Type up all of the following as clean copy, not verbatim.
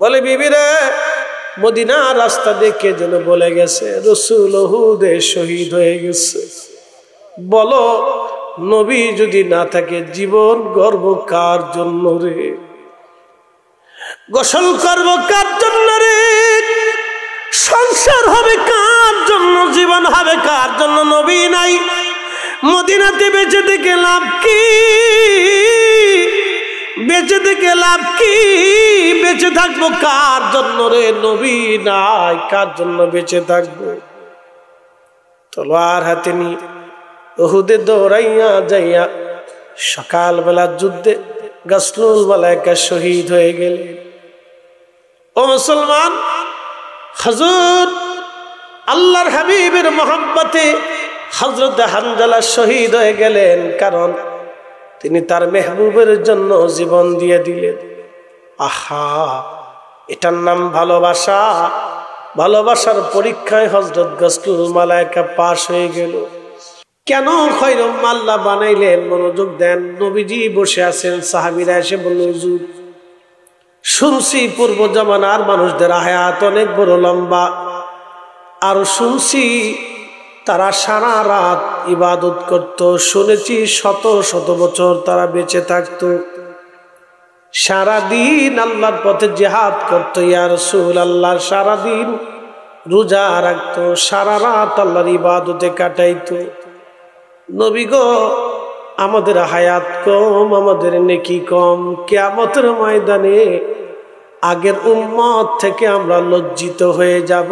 বলে বিবিরে, মদিনা রাস্তা দেখে যেন বলে গেছে রাসূল উহুদে শহীদ হয়ে গেছে। বলো নবী যদি না থাকে জীবন গর্ব কার জন্য রে? গোসল করব কার জন্য রে? সংসার হবে কার জন্য? জীবন হবে কার জন্য? নবী নাই, মদিনাতে বেঁচে থেকে লাভ কি? বেঁচে থেকে লাভ কি? বেঁচে থাকবো কার জন্য রে? নবী নাই, কার জন্য বেঁচে থাকবো? তলোয়ার হাতে নিয়ে উহুদে দৌড়াইয়া যাইয়া সকালবেলা যুদ্ধে গাসলুল মালায়েকা শহীদ হয়ে গেলেন। ও মুসলমান, হুজুর আল্লাহর হাবিবের মহব্বতে হযরত হানজালা শহীদ হয়ে গেলেন, কারণ তিনি তার মেহবুবের জন্য জীবন দিয়ে দিলেন। আহা, এটার নাম ভালোবাসা। ভালোবাসার পরীক্ষায় হযরত গাসলুল মালায়েকা পাশ হয়ে গেল। কেন খয়রুম আল্লাহ বানাইলেন? মনোযোগ দেন। নবীজি বসে আছেন, সাহাবীরা এসে বলল, হুজুর শুনছি পূর্ব জামানার মানুষদের হায়াত অনেক বড় লম্বা, আর শুনছি তারা সারা রাত ইবাদত করত, শুনেছি শত শত বছর তারা বেঁচে থাকতো, সারাদিন আল্লাহর পথে জিহাদ করতো, ইয়া রাসূলুল্লাহ সারাদিন রোজা রাখতো, সারা রাত আল্লাহর ইবাদতে কাটাইতো। নবী গো, আমাদের হায়াত কম, আমাদের নেকি কম, কিয়ামতের ময়দানে আগের উম্মত থেকে আমরা লজ্জিত হয়ে যাব,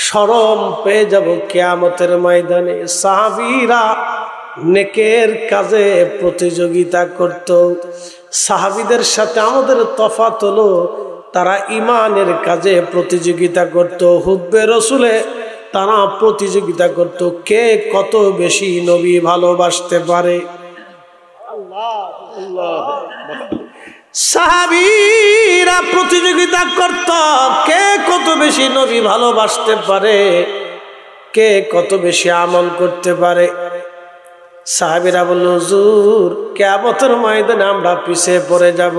শরম পেয়ে যাব কিয়ামতের ময়দানে। সাহাবীরা নেকের কাজে প্রতিযোগিতা করত। সাহাবীদের সাথে আমাদের তফাৎ হলো তারা ঈমানের কাজে প্রতিযোগিতা করত, হুব্বে রাসূলে তারা প্রতিযোগিতা করত কে কত বেশি নবী ভালোবাসতে পারে। সাহাবীরা প্রতিযোগিতা করত কে কত বেশি নবী ভালোবাসতে পারে, কে কত বেশি আমল করতে পারে। সাহাবীরা বলল, হুজুর কিয়ামতের ময়দানে আমরা পিছিয়ে পড়ে যাব,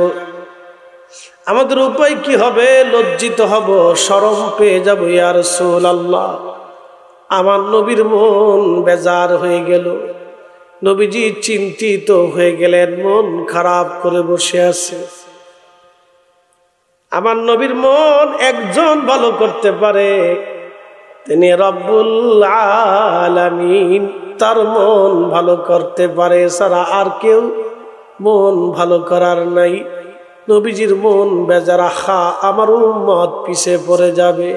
আমাদের উপায় কি হবে? লজ্জিত হব, শরম পেয়ে যাব ইয়া রাসূলুল্লাহ। আমার নবীর মন বেজার হয়ে গেল, নবীজি চিন্তিত হয়ে গেলেন, মন খারাপ করে বসে আছে। আমার নবীর মন একজন ভালো করতে পারে, তিনি রব্বুল আলামিন, তার মন ভালো করতে পারে, ছাড়া আর কেউ মন ভালো করার নাই। নবীজির মন বেজার, আহা আমার উম্মত পিছে পড়ে যাবে।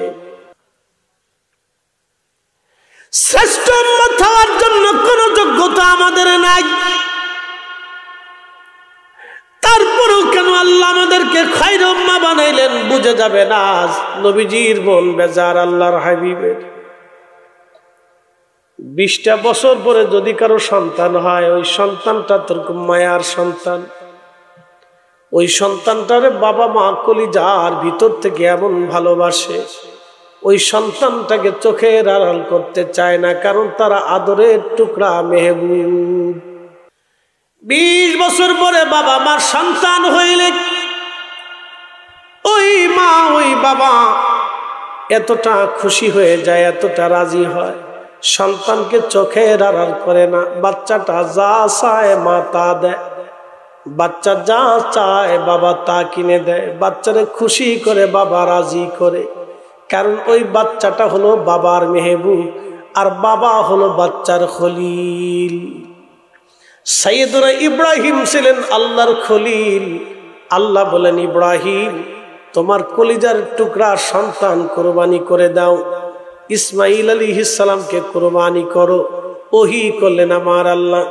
শ্রেষ্ঠ উম্মত হওয়ার জন্য কোন যোগ্যতা আমাদের নাই, তারপরেও কেন আল্লাহ আমাদেরকে খায়র উম্মাহ বানাইলেন বুঝে যাবে না। নবীজির মন বেজার আল্লাহর হাবিবের। 20টা বছর পরে যদি কারো সন্তান হয়, ওই সন্তানটা তোর মায়ার সন্তান, ওই সন্তানটারে বাবা মা কলিজার ভিতর থেকে এমন ভালোবাসে, ওই সন্তানটাকে চোখের আড়াল করতে চায় না, কারণ তারা আদরের টুকরা মেহবুব। 20 বছর পরে বাবা মার সন্তান হইলে ওই মা ওই বাবা এতটা খুশি হয়ে যায়, এতটা রাজি হয়, সন্তানকে চোখের আড়াল করে না। বাচ্চাটা যা চায় মা তা দেয়, বাচ্চা যা চায় বাবা তা কিনে দেয়, বাচ্চারে খুশি করে বাবা রাজি করে, কারণ ওই বাচ্চাটা হলো বাবার মেহবুব, আর বাবা হলো বাচ্চার খলিল। সাইয়েদুনা ইব্রাহিম ছিলেন আল্লাহর খলিল। আল্লাহ বলেন, ইব্রাহিম তোমার কলিজার টুকরা সন্তান কোরবানি করে দাও, ইসমাইল আলাইহিস সালামকে কোরবানি করো। ওহী করলেন আমার আল্লাহ।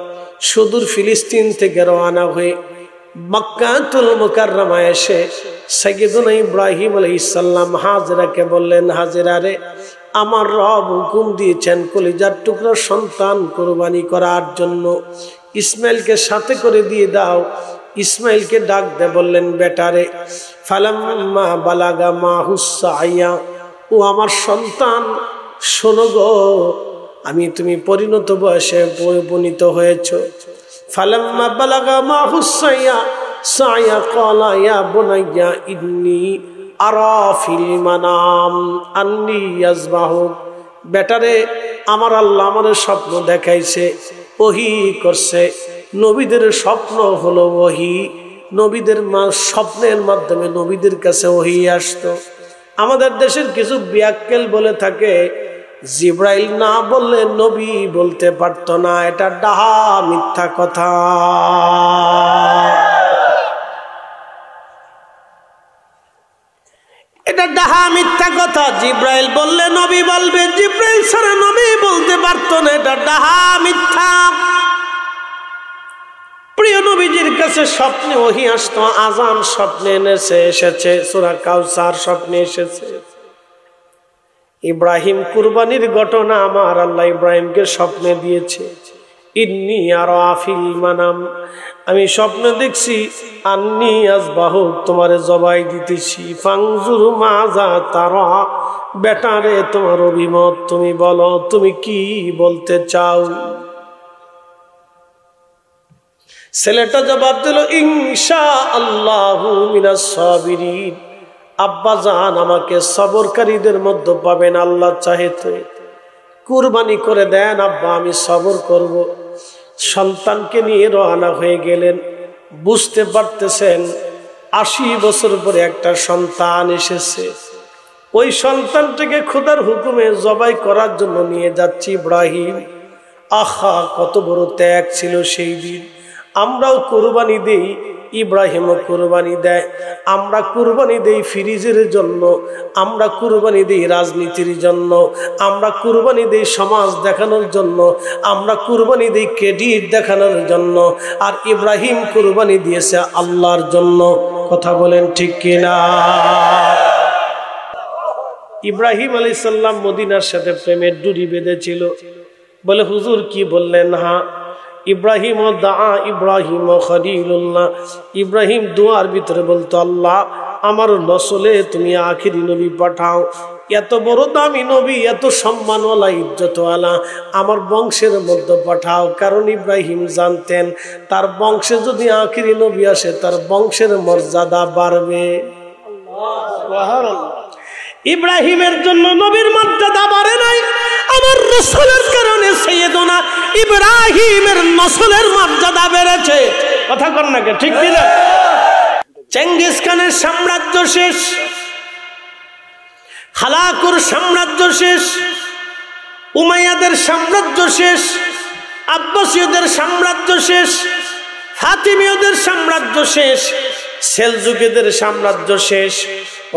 সুদূর ফিলিস্তিন থেকে রওনা হয়ে মক্কাতুল মুকাররমায় এসে সাইয়েদুনা ইব্রাহিম আলাইহিস সালাম হাজেরাকে বললেন, হাজেরা রে, আমার রব হুকুম দিয়েছেন কলিজার টুকরা সন্তান কোরবানি করার জন্য, ইসমাইলকে সাথে করে দিয়ে দাও। ইসমাইলকে ডাক দে, বললেন, বেটারে, ফালাম্মা বালাগা মাহুস সাইয়া, ও আমার সন্তান শোনো গো, তুমি পরিণত বয়সে উপনীত হয়েছ। ফালাম্মা বালাগা মাহুস সাইয়া সাইয়া ক্বালা ইয়া বুনাইয়া ইন্নী আরা ফিল মানাম আন্নী আযবাহুক, বেটারে আমার আল্লাহ আমার স্বপ্ন দেখাইছে, ওহী করছে। নবীদের স্বপ্ন হলো ওহী, নবীদের স্বপ্নের মাধ্যমে নবীদের কাছে ওহী আসতো। আমাদের দেশের কিছু বিয়াক্কেল বলে থাকে জিব্রাইল না বললে নবী বলতে পারতো না, এটা ডাহা মিথ্যা কথা। এটা ডাহা মিথ্যা কথা। জিব্রাইল বললে নবী বলবে, জিব্রাইল ছাড়া নবী বলতে পারতো না, এটা ডাহা মিথ্যা। প্রিয় নবীজির কাছে স্বপ্নে ওহী আসতো, আযান স্বপ্নে এসেছে, সূরা কাউসার স্বপ্নে এসেছে। ইব্রাহিম কুরবানির ঘটনা আমার আল্লাহ ইব্রাহিমকে স্বপ্নে দিয়েছে। ইন্নী আরা ফিল মানাম, আমি স্বপ্নে দেখছি আন্নী আযবাহুক, তোমারে জবাই দিতেছি। ফাংজুর মাযা তারা, বেটারে তোমার অভিমত, তুমি বলো তুমি কি বলতে চাও। ছেলেটা জবাব দিল ইনশাআল্লাহু মিনাস সাবিরিন, আব্বা জান আমাকে সবরকারীদের মধ্যে পাবেন আল্লাহ চাহে তো। কুরবানি করে দেন আব্বা, আমি সবর করব। সন্তানকে নিয়ে রওনা হয়ে গেলেন। বুঝতে পারতেছেন 80 বছর পরে একটা সন্তান এসেছে। ওই সন্তানটাকে খোদার হুকুমে জবাই করার জন্য নিয়ে যাচ্ছি ইব্রাহিম। আহা, কত বড় ত্যাগ ছিল সেই দিন। আমরাও কুরবানি দেই, ইব্রাহিমও কুরবানি দেয়। আমরা কুরবানি দেই ফ্রিজের জন্য, আমরা কুরবানি দেই রাজনীতির জন্য, আমরা কুরবানি দেই সমাজ দেখানোর জন্য, আমরা কুরবানি দেই ক্রেডিট দেখানোর জন্য। আর ইব্রাহিম কুরবানি দিয়েছে আল্লাহর জন্য। কথা বলেন ঠিক কিনা? ইব্রাহিম আলাইহিস সালাম মদিনার সাথে প্রেমের ডুরি বেঁধেছিল। বলে হুজুর কি বললেন? হ্যাঁ, ইব্রাহিম ও দা ইব্রাহিম ও খলিলুল্লাহ, ইব্রাহিম দুয়ার ভিতরে বলতো আল্লাহ আমার নসলে তুমি আখিরি নবী পাঠাও। এত বড় দামি নবী, এত সম্মানওয়ালা ইজ্জতওয়ালা আমার বংশের মধ্যে পাঠাও। কারণ ইব্রাহিম জানতেন তার বংশে যদি আখিরি নবী আসে তার বংশের মর্যাদা বাড়বে। ইব্রাহিমের জন্য নবীর মর্যাদা বাড়ে নাই, আমার রাসূলের কারণে সাইয়েদনা ইব্রাহিমের নসলের মর্যাদা বেড়েছে। কথা কর না কে? ঠিক কিনা? চেঙ্গিস খানের সাম্রাজ্য শেষ, হালাকুর সাম্রাজ্য শেষ, উমাইয়াদের সাম্রাজ্য শেষ, আব্বাসীয়দের সাম্রাজ্য শেষ, ফাতিমীয়দের সাম্রাজ্য শেষ, সেলজুকিদের সাম্রাজ্য শেষ,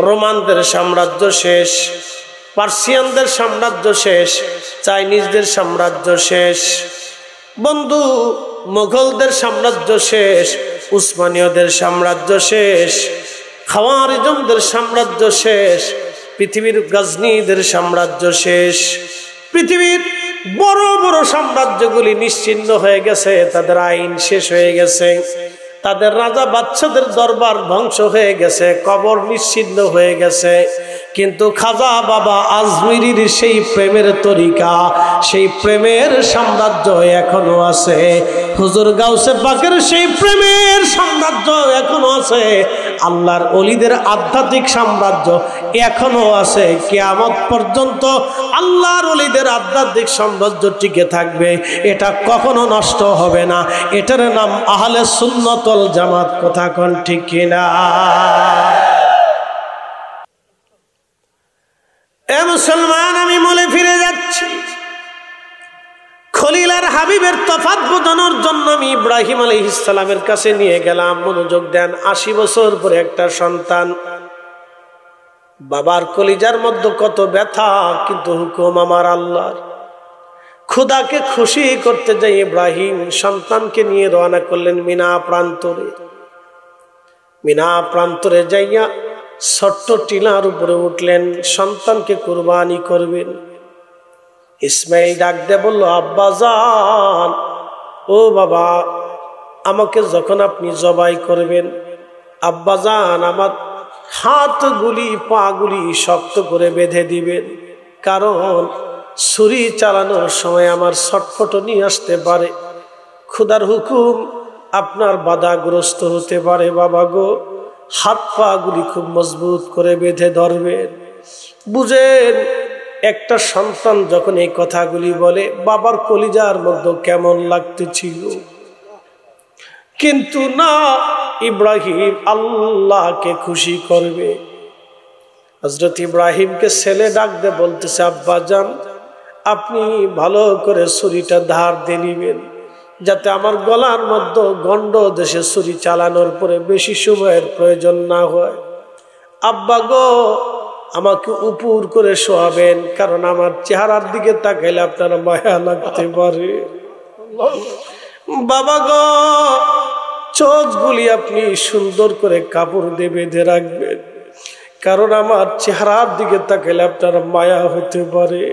রোমানদের সাম্রাজ্য শেষ, পার্সিয়ানদের সাম্রাজ্য শেষ, চাইনিজদের সাম্রাজ্য শেষ, বন্ধু মোগলদের সাম্রাজ্য শেষ, উসমানীয়দের সাম্রাজ্য শেষ, খাওয়ারিজমদের সাম্রাজ্য শেষ, পৃথিবীর গজনীদের সাম্রাজ্য শেষ। পৃথিবীর বড় বড় সাম্রাজ্যগুলি নিশ্চিহ্ন হয়ে গেছে, তাদের আইন শেষ হয়ে গেছে, তাদের রাজা বাদশাদের দরবার ধ্বংস হয়ে গেছে, কবর নিশ্চিহ্ন হয়ে গেছে। কিন্তু খাজা বাবা আজমিরির সেই প্রেমের তরিকা, সেই প্রেমের সাম্রাজ্য এখনো আছে। হুজুর গাউসে পাকের সেই প্রেমের সাম্রাজ্য এখনো আছে। আল্লাহর ওলিদের আধ্যাত্মিক সাম্রাজ্য এখনো আছে। কিয়ামত পর্যন্ত আল্লাহর ওলিদের আধ্যাত্মিক সাম্রাজ্য টিকে থাকবে, এটা কখনো নষ্ট হবে না। এটার নাম আহলে সুন্নাত ওয়াল জামাত। কথা কোন ঠিক কিনা? এ মুসলমান, আমি মলে ফিরে যাচ্ছি। খলিল আর হাবিবের তফাৎ বোঝানোর জন্য আমি ইব্রাহিম আলাইহিস সালামের কাছে নিয়ে গেলাম। মনোযোগ দেন। 80 বছর পরে একটা সন্তান, বাবার কলিজার মধ্যে কত ব্যথা, কিন্তু হুকুম আমার আল্লাহর। খোদাকে খুশি করতে যাই ইব্রাহিম সন্তানকে নিয়ে রওনা করলেন মিনা প্রান্তরে। মিনা প্রান্তরে যাইয়া ছোট্ট টিলার উপরে উঠলেন, সন্তানকে কুরবানি করবেন। ইসমাইল ডাক দিয়ে বলল, আব্বা জান, ও বাবা, আমাকে যখন আপনি জবাই করবেন, আব্বা জান আমার হাতগুলি পাগুলি শক্ত করে বেঁধে দিবেন, কারণ ছুরি চালানোর সময় আমার ছটফটানি আসতে পারে, খোদার হুকুম আপনার বাধাগ্রস্ত হতে পারে। বাবা গো, হাত পা গুলি খুব মজবুত করে বেঁধে ধরবেন। বুঝেন, একটা সন্তান যখন এই কথাগুলি বলে বাবার কলিজার মধ্যে কেমন লাগতেছিল, কিন্তু না, ইব্রাহিম আল্লাহকে খুশি করবে। হযরত ইব্রাহিমকে ছেলে ডাক দিয়ে বলতেছে, আব্বা জান, আপনি ভালো করে ছুরিটা ধার দিয়ে নিবেন, যাতে আমার গলার মধ্যে গন্ড দেশে ছুরি চালানোর পরে বেশি সময়ের প্রয়োজন না হয়। আব্বা গো, আমাকে উপর করে শোয়াবেন, কারণ আমার চেহারার দিকে তাকাইলে আপনার মায়া লাগতে পারে। বাবা গো, চোখগুলি আপনি সুন্দর করে কাপড় দিয়ে বেঁধে রাখবেন, কারণ আমার চেহারার দিকে তাকাইলে আপনার মায়া হতে পারে,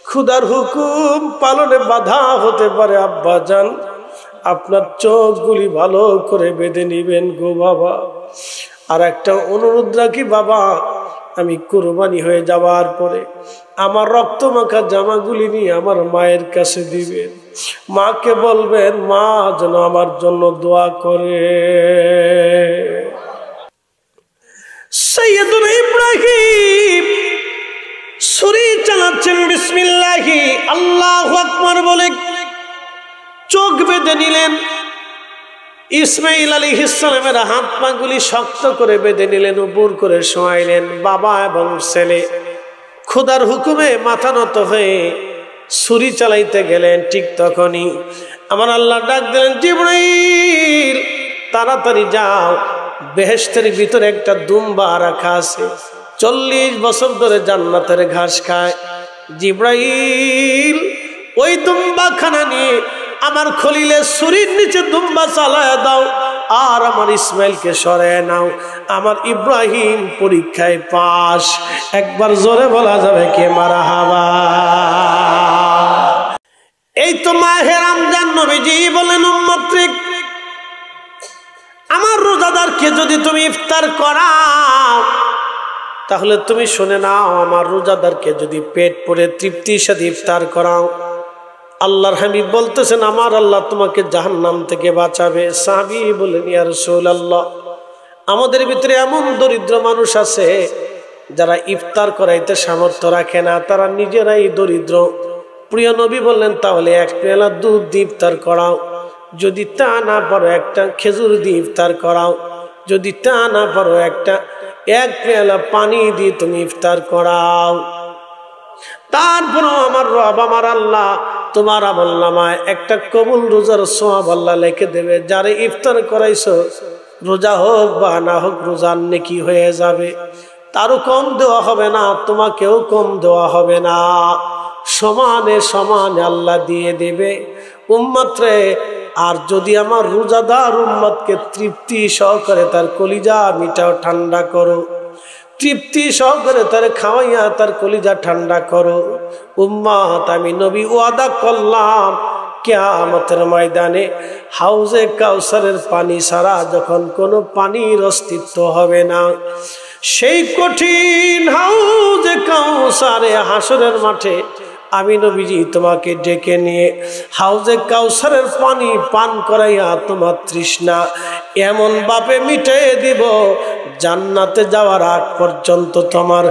খুদার হুকুম পালনে বাধা হতে পারে। আব্বা জান, আপনার চোখগুলি ভালো করে বেঁধে নিবেন গো বাবা। আর একটা অনুরোধ রাখি বাবা, আমি কুরবানি হয়ে যাওয়ার পরে আমার রক্ত মাখা জামাগুলি নিয়ে আমার মায়ের কাছে দিবেন। মাকে বলবেন মা যেন আমার জন্য দোয়া করে। সাইয়্যিদুনা ইব্রাহিম ছুরি চালাচ্ছেন, বিসমিল্লাহি আল্লাহু আকবার বলে চোখ বেঁধে নিলেন। ইসমাইল আলাইহিস সালামের হাত পাগুলি শক্ত করে বেঁধে নিলেন, উপর করে শোয়াইলেন। বাবা এবং ছেলে খোদার হুকুমে মাথা নত হয়ে ছুরি চালাইতে গেলেন। ঠিক তখনই আমার আল্লাহ ডাক দিলেন, জিবরাইল তাড়াতাড়ি যাও, বেহেশতের ভিতরে একটা দুম্বা রাখা আছে, 40 বছর ধরে জান্নাতের ঘাস খায়। জিবরাইল ওই দুম্বা খানা নিয়ে আমার খলিলের ছুরির নিচে দুম্বা চালায় দাও, আর আমার ইসমাইলকে সরায় নাও। আমার ইব্রাহিম পরীক্ষায় পাস। একবার জোরে বলা যাবে কে মারহাবা। এই তো মাহে রমজান, নবীজি বলেন, উম্মতরিক আমার রোজাদারকে যদি তুমি ইফতার করাও, তাহলে তুমি শুনে নাও, আমার রোজাদারকে যদি পেট ভরে তৃপ্তির সাথে ইফতার করাও, আল্লাহর হাবিব বলতেছেন আমার আল্লাহ তোমাকে জাহান্নাম থেকে বাঁচাবে। সাহাবী বলেন, ইয়া রাসূলুল্লাহ, আমাদের ভিতরে এমন দরিদ্র মানুষ আছে যারা ইফতার করাইতে সামর্থ্য রাখে না, তারা নিজেরাই দরিদ্র। প্রিয় নবী বললেন, তাহলে এক পেয়ালা দুধ দিয়ে ইফতার করাও, যদি তা না পারো একটা খেজুর দিয়ে ইফতার করাও, যদি তা না পারো এক পেয়ালা পানি দিয়ে তুমি ইফতার করাও। তারপরও আমার রব আমার আল্লাহ তোমার আমলনামায় একটা কবুল রোজার সওয়াব আল্লাহ লিখে দেবে। যারে ইফতার করাইছো, রোজা হোক বা না হোক, রোজার নেকি হয়ে যাবে। তারও কম দেওয়া হবে না, তোমাকেও কম দেওয়া হবে না, সমানে সমানে আল্লাহ দিয়ে দেবে। উম্মত রে, আর যদি আমার রোজাদার উম্মতকে তৃপ্তি সহকারে তার কলিজা মিটাও, ঠান্ডা করো, তৃপ্তি সহকারে তার খাওয়াইয়া তার কলিজা ঠান্ডা করো। উম্মত, আমি নবী ওয়াদা করলাম, কিয়ামতের ময়দানে হাউজে কাউসারের পানি ছাড়া যখন কোনো পানির অস্তিত্ব হবে না, সেই কঠিন হাউজে কাউসারে হাসরের মাঠে আমি নবীজি তোমাকে ডেকে নিয়ে হাউজে কাউসারের পানি পান করাইয়া তোমার তৃষ্ণা এমন ভাবে মিটিয়ে দিব, জান্নাতে যাওয়ার আগ পর্যন্ত তোমার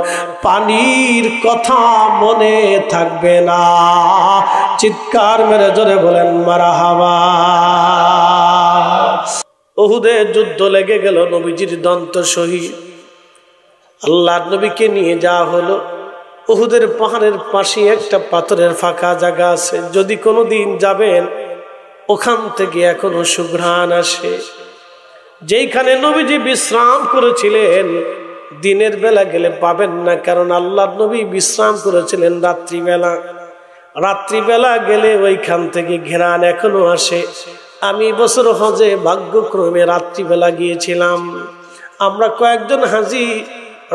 পানির কথা মনে থাকবে না। চিৎকার মেরে জোরে বলেন মারহাবা। উহুদে যুদ্ধ লেগে গেল, নবীজির দন্ত শহীদ। আল্লাহর নবীকে নিয়ে যাওয়া হলো। উহুদের পাহাড়ের পাশে একটা পাথরের ফাঁকা জায়গা আছে, যদি কোনো দিন যাবেন ওখান থেকে এখনো সুঘ্রাণ আসে। যেইখানে নবীজি বিশ্রাম করেছিলেন, দিনের বেলা গেলে পাবেন না, কারণ আল্লাহর নবী বিশ্রাম করেছিলেন রাত্রিবেলা। রাত্রিবেলা গেলে ওইখান থেকে ঘ্রাণ এখনো আসে। আমি বছর হজে ভাগ্যক্রমে রাত্রিবেলা গিয়েছিলাম। আমরা কয়েকজন হাজি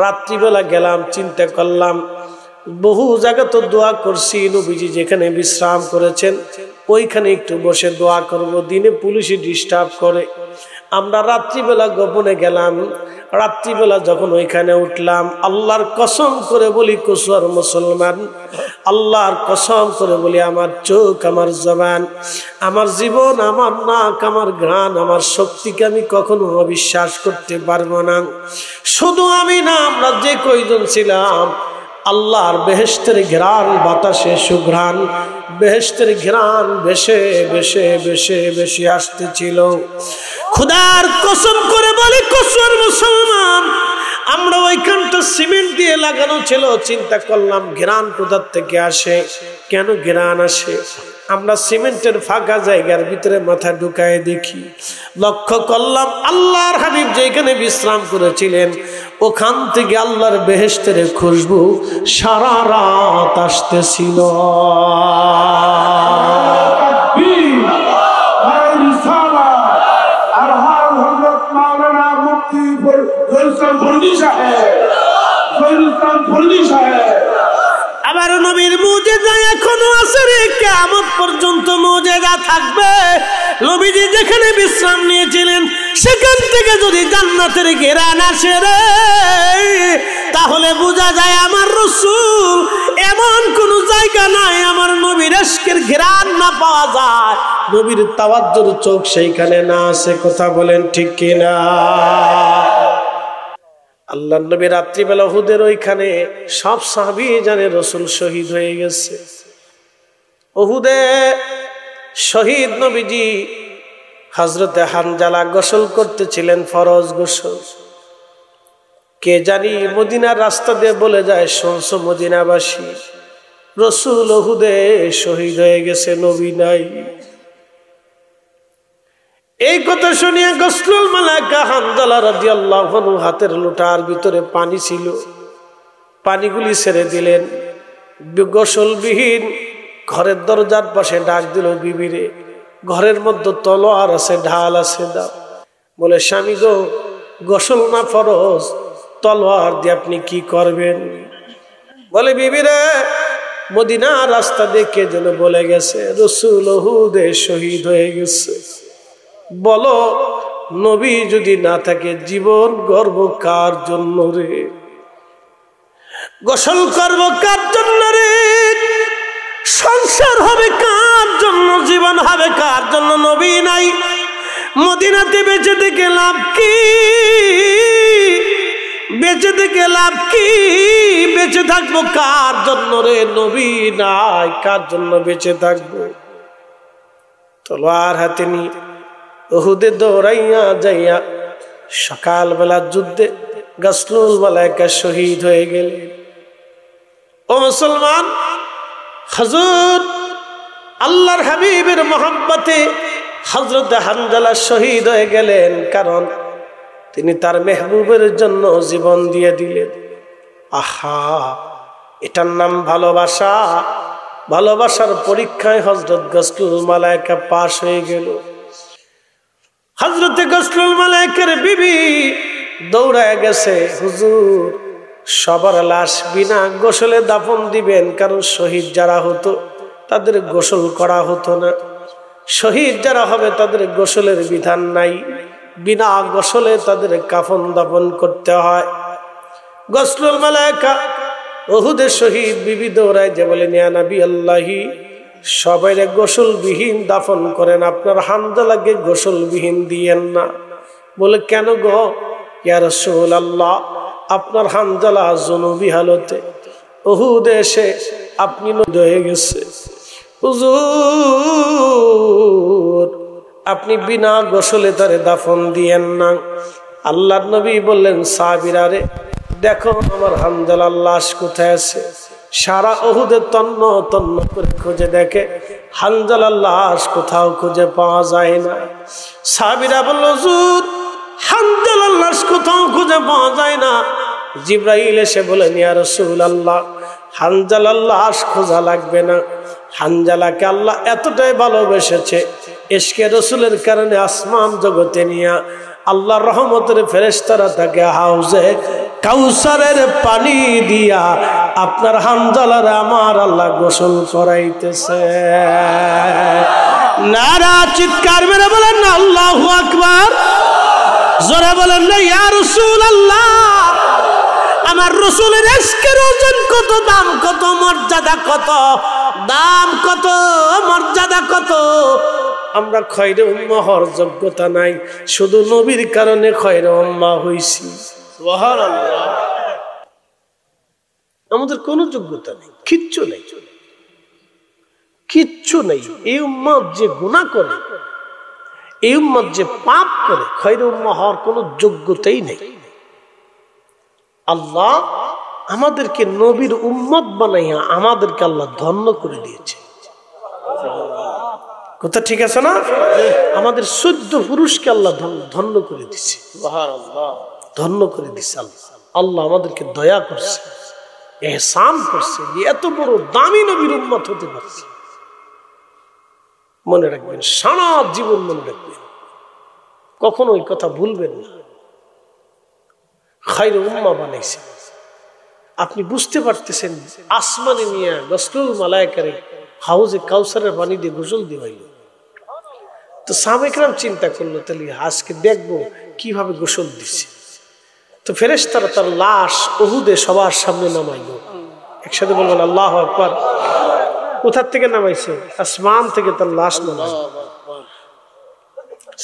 রাত্রিবেলা গেলাম, চিন্তা করলাম বহু জায়গা তো দোয়া করছি, নবীজি যেখানে বিশ্রাম করেছেন ওইখানে একটু বসে দোয়া করব, দিনে পুলিশে ডিস্টার্ব করে। আমরা রাত্রিবেলা গোপনে গেলাম, রাত্রিবেলা যখন ওইখানে উঠলাম, আল্লাহর কসম করে বলি কুসুর মুসলমান, আল্লাহর কসম করে বলি আমার চোখ, আমার জবান, আমার জীবন, আমার নাক, আমার ঘ্রাণ, আমার শক্তিকে আমি কখনো অবিশ্বাস করতে পারবো না। শুধু আমি না, আমরা যে কয়জন ছিলাম, আল্লাহর বেহেশতের ঘ্রাণ বাতাসে সুঘ্রাণ, বেহেশতের ঘ্রাণ ভেসে ভেসে ভেসে ভেসে আসতেছিল। খোদার কসম করে বলি কুসুর মুসলমান, আমরা ওইখানটা সিমেন্ট দিয়ে লাগানো ছিল। চিন্তা করলাম ঘ্রাণ কোথার থেকে আসে, কেন ঘ্রাণ আসে? আমরা সিমেন্টের ফাঁকা জায়গার ভিতরে মাথা ঢুকায় দেখি, লক্ষ্য করলাম আল্লাহর হাবিব যেখানে বিশ্রাম করেছিলেন ওখান থেকে আল্লাহর বেহেশতের খুশবু সারা রাত আসতেছিল। আবার নবীর মুজিজা এখনো আছে রে, কিয়ামত পর্যন্ত মুজিজা থাকবে। নবীজি যেখানে বিশ্রাম নিয়েছিলেন সেখান থেকে যদি জান্নাতের ঘেরান আসে রে, তাহলে বোঝা যায় আমার রাসূল এমন কোন জায়গা নাই আমার নবীর ইশকের ঘেরান না পাওয়া যায়, নবীর তাওয়াজ্জুর চোখ সেইখানে না আছে। কথা বলেন ঠিক কিনা? আল্লাহ নবী রাত্রিবেলা উহুদের ওইখানে সব সাহাবী জানে রাসূল শহীদ হয়ে গেছে। উহুদে শহীদ নবীজি হযরতে হানজালা গোসল করতেছিলেন, ফরজ গোসল। কে জানি মদিনার রাস্তা দিয়ে বলে যায়, শুনছো মদিনাবাসী, রাসূল উহুদে শহীদ হয়ে গেছে, নবী নাই। এই কথা শুনিয়ে গসলুল মালাইকা হানজালা রাদিয়াল্লাহু আনহু হাতের লোটার ভিতরে পানি ছিল, পানিগুলি ছেড়ে দিলেন। গোসলবিহীন ঘরের দরজার পাশে ডাক দিল, বিবিরে, ঘরের মধ্যে তলোয়ার আছে, ঢাল আছে, দাও। বলে, স্বামী গো, গোসল না ফরজ, তলোয়ার দিয়ে আপনি কি করবেন? বলে, বিবিরে, মদিনার রাস্তা দেখে যেন বলে গেছে রাসূল উহুদে শহীদ হয়ে গেছে। বলো, নবী যদি না থাকে জীবন গর্ব কার জন্য রে? গোসল করব কার জন্য রে? সংসার হবে কার জন্য? জীবন হবে কার জন্য? নবী নাই, মদিনাতে বেঁচে থেকে লাভ কি? বেঁচে থেকে লাভ কি? বেঁচে থাকবো কার জন্য রে? নবী নাই, কার জন্য বেঁচে থাকবো? তলোয়ার হাতে নিয়ে উহুদে দৌড়াইয়া যাইয়া সকালবেলা যুদ্ধে গসলুল মালাইকা শহীদ হয়ে গেলেন। ও মুসলমান, হুজুর আল্লাহর হাবিবের মহব্বতে হযরত হানজালা শহীদ হয়ে গেলেন, কারণ তিনি তার মেহবুবের জন্য জীবন দিয়ে দিলেন। আহা, এটার নাম ভালোবাসা। ভালোবাসার পরীক্ষায় হযরত গসলুল মালাইকা পাশ হয়ে গেল। হযরতে গসলুল মালাইকার বিবি দৌড়ায় গেছে, হুজুর সবার লাশ বিনা গোসলে দাফন দিবেন, কারণ শহীদ যারা হতো তাদের গোসল করা হতো না। শহীদ যারা হবে তাদের গোসলের বিধান নাই, বিনা গোসলে তাদের কাফন দাফন করতে হয়। গসলুল মালাইকা উহুদের শহীদ বিবি দৌড়ায় যে বলেন, ইয়া নবী আল্লাহি, সবাই গোসলবিহীন দাফন করেন, আপনার হানজালাকে গোসলবিহীন দিয়েন না। বলে, কেন গো? ইয়া রাসূলুল্লাহ, আপনার হানজালা জুনুবি হালতে উহুদে এসে আপনি নদী হয়ে গেছে। হুজুর, আপনি বিনা গোসলে তারে দাফন দিয়েন না। আল্লাহর নবী বললেন, সাহাবীরা রে, দেখো আমার হানজালার লাশ কোথায় আছে। সারা উহুদে তন্ন তন্ন করে খুঁজে দেখে হানজালার লাশ কোথাও খুঁজে পাওয়া যায় না। সাহাবীরা বলল, হুজুর হানজালার লাশ কোথাও খুঁজে পাওয়া যায় না। জিবরাইল এসে বলেন, ইয়া রাসূলুল্লাহ, হানজালার লাশ খোঁজা লাগবে না। হানজালাকে আল্লাহ এতটাই ভালোবেসেছে, ইশকে রাসূলের কারণে আসমান জগতে নিয়া আল্লাহর রহমতের ফেরেশতারা তাকে হাউজে কাউসারের পানি দিয়া আপনার হানজালার আমার আল্লাহ গোসল করাইতেছে। নারা চিৎকার মেরে বলেন আল্লাহু আকবার। জোরে বলেন না ইয়া রাসূলুল্লাহ। আমার রাসূলের ইশকের ওজন কত, দাম কত, মর্যাদা কত, দাম কত, মর্যাদা কত। আমরা খয়রে উম্মাহ হওয়ার যোগ্যতা নাই, শুধু নবীর কারণে খয়রে উম্মাহ হইছি। সুবহানাল্লাহ। আমাদের কোনো যোগ্যতা নেই, কিচ্ছু নেই, কিচ্ছু নেই। এই উম্মত যে গুনাহ করে, এই উম্মত যে পাপ করে, খয়রে উম্মাহ হওয়ার কোনো যোগ্যতাই নেই। আল্লাহ আমাদেরকে নবীর উম্মত বানাইয়া আমাদেরকে আল্লাহ ধন্য করে দিয়েছে। কথা ঠিক আছে না? আমাদের 14 পুরুষকে আল্লাহ ধন্য করে দিচ্ছে, ধন্য করে দিচ্ছে। আল্লাহ আমাদেরকে দয়া করছে, এহসান করছে, এত বড় দামি নবীর উম্মত হতে পারছে। মনে রাখবেন, সারা জীবন মনে রাখবেন, কখনো ওই কথা ভুলবেন না। খায়রে উম্মাহ বানাইছে। আপনি বুঝতে পারতেছেন, আসমানে নিয়ে গসলুল মালায়েকারে হাউজে কাউসারের পানি দিয়ে গোসল দিবাইল। তো সাহাবায়ে কেরাম চিন্তা করলো, তাহলে আজকে দেখবো কিভাবে গোসল দিচ্ছে। তো ফেরেশতারা তার লাশ উহুদে সবার সামনে নামাইলো। একসাথে বলবেন আল্লাহু আকবার। কোথার থেকে নামাইছে? আসমান থেকে তার লাশ নামাইলো।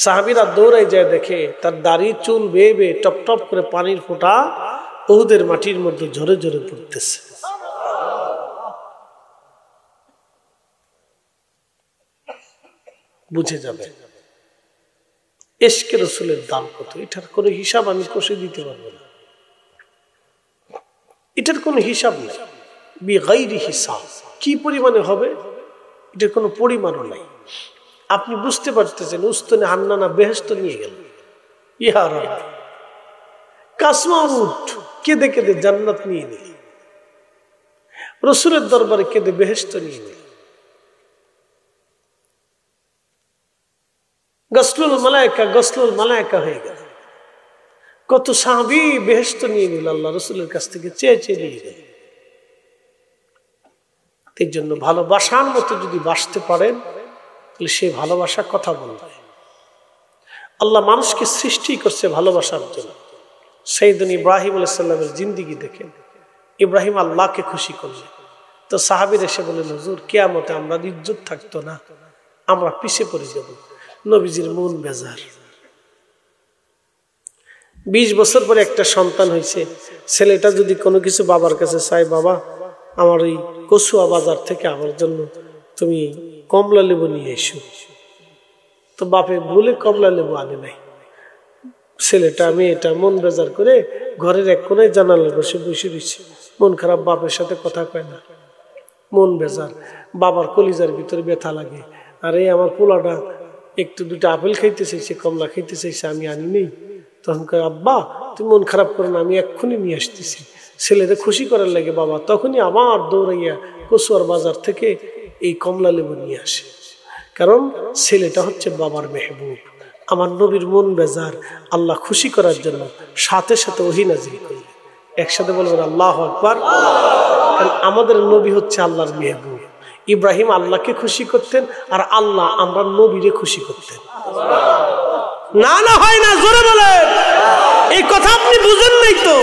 সাহাবীরা দৌড়াই যায়, দেখে তার দাড়ি চুল বেয়ে বেয়ে টপ টপ করে পানির ফোঁটা উহুদের মাটির মধ্যে ঝরে ঝরে পড়তেছে। বুঝে যাবে ইশকে রাসূলের দাম কত। এটার কোনো হিসাব আমি কষে দিতে পারবো না, এটার কোনো হিসাব নেই। বিগাইরি হিসাব, কি পরিমাণে হবে এটার কোনো পরিমাণও নাই। আপনি বুঝতে পারতেছেন, উস্তনে হান্নানা বেহেশত নিয়ে গেল। ইয়া রাব্বি, কাসমা উঠ কেঁদে কেঁদে জান্নাত নিয়ে নিল, রাসূলের দরবারে কেঁদে বেহেশত নিয়ে নিল। গসলুল মালায়েকা হয়ে গেল। কত সাহাবী বেহেশত নিয়ে নিল, আল্লাহ রাসূলের কাছ থেকে চেয়ে চেয়ে নিয়ে গেল। এর জন্য ভালোবাসার মতো যদি বাসতে পারেন, তাহলে সেই ভালোবাসা কথা বলবে। আল্লাহ মানুষকে সৃষ্টি করছে ভালোবাসার জন্য। সাইয়েদনা ইব্রাহিম আলাইহিস সালামের জিন্দেগি দেখেন, ইব্রাহিম আল্লাহকে খুশি করলেন। তো সাহাবীরা এসে বলেন, হুজুর কিয়ামতে আমরা ইজ্জত থাকতো না, আমরা পিছে পড়ে যাব। নবীজির মন বেজার। 20 বছর পরে একটা সন্তান হয়েছে। ছেলেটা যদি কোনো কিছু বাবার কাছে চায়, বাবা আমার ওই কচুয়া বাজার থেকে আমার জন্য তুমি কমলা লেবু নিয়ে এসো, তো বাপে ভুলে কমলা লেবু আনে নাই। ছেলেটা মেয়েটা মন বেজার করে ঘরের এক কোনায় জানালার বসে বসে রয়েছে, মন খারাপ, বাপের সাথে কথা কয় না, মন বেজার। বাবার কলিজার ভিতরে ব্যথা লাগে, আরে আমার পোলাটা একটু দুটো আপেল খাইতে চাইছে, কমলা খাইতে চাইছে, আমি আনি নেই। তখন কয়, আব্বা তুমি মন খারাপ করো না, আমি এক্ষুনি নিয়ে আসতেছি। ছেলেদের খুশি করার লাগে বাবা তখনই আবার দৌড়াইয়া কচুয়ার বাজার থেকে এই কমলা লেবু নিয়ে আসে, কারণ ছেলেটা হচ্ছে বাবার মেহবুব। আমার নবীর মন বেজার, আল্লাহ খুশি করার জন্য সাথে সাথে ওহী নাযিল করলেন। একসাথে বলবেন আল্লাহু আকবার। আমাদের নবী হচ্ছে আল্লাহর মেহবুব। ইব্রাহিম আল্লাহকে খুশি করতেন, আর আল্লাহ আমরা নবীরে খুশি করতেন। না না হয় না, জোরে বলেন। এই কথা আপনি বুঝেন নাই তো।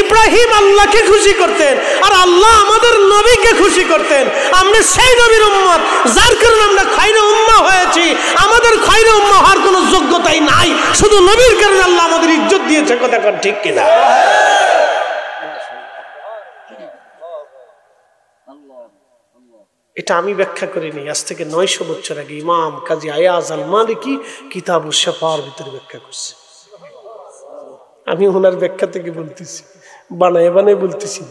ইব্রাহিম আল্লাহকে খুশি করতেন, আর আল্লাহ আমাদের নবীকে খুশি করতেন। আমরা সেই নবীর উম্মত, যার কারণে আমরা খায়রে উম্মাহ হয়েছি। আমাদের খায়রে উম্মাহ হওয়ার কোনো যোগ্যতাই নাই, শুধু নবীর কারণে আল্লাহ আমাদের ইজ্জত দিয়েছে। কথা কোন ঠিক কিনা? এটা আমি ব্যাখ্যা করিনি, আজ থেকে 900 বছর আগে ইমাম কাজী আয়াজ আল মালিকি কিতাবুশ শাফার ভিতরে ব্যাখ্যা করছে। আমি ওনার ব্যাখ্যা থেকে বলতেছি, বানায় বানায় বলতেছি।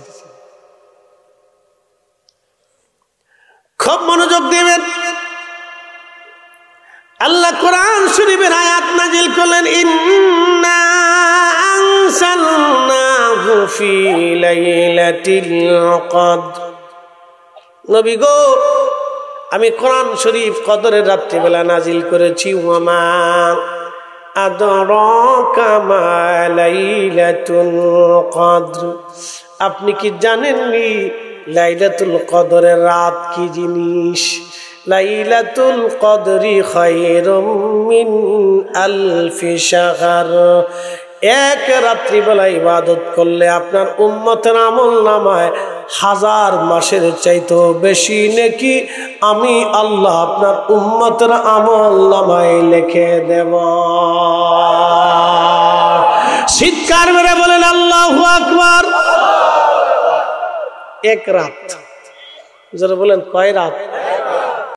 খুব মনোযোগ দিবেন। আল্লাহ কোরআন শরীফের আয়াত নাযিল করলেন, ইন্না আনসালনাহু ফি লাইলাতিল কদর। নবী গো, আমি কোরআন শরীফ কদরের রাত্রিবেলা নাজিল করেছি। ওয়ামা আদরাকা মা লাইলাতুল কদর। আপনি কি জানেননি লাইলাতুল কদরের রাত কি জিনিস? লাইলাতুল কদরি খায়রুম মিন আলফি শাহর। এক রাত্রিবেলা ইবাদত করলে আপনার উম্মতের আমলনামায় 1000 মাসের চাইতেও বেশি নেকি আমি আল্লাহ আপনার উম্মতের আমলনামায় লিখে দেব। চিৎকার মেরে বলেন আল্লাহু আকবার। এক রাত, যারা বলেন কয় রাত?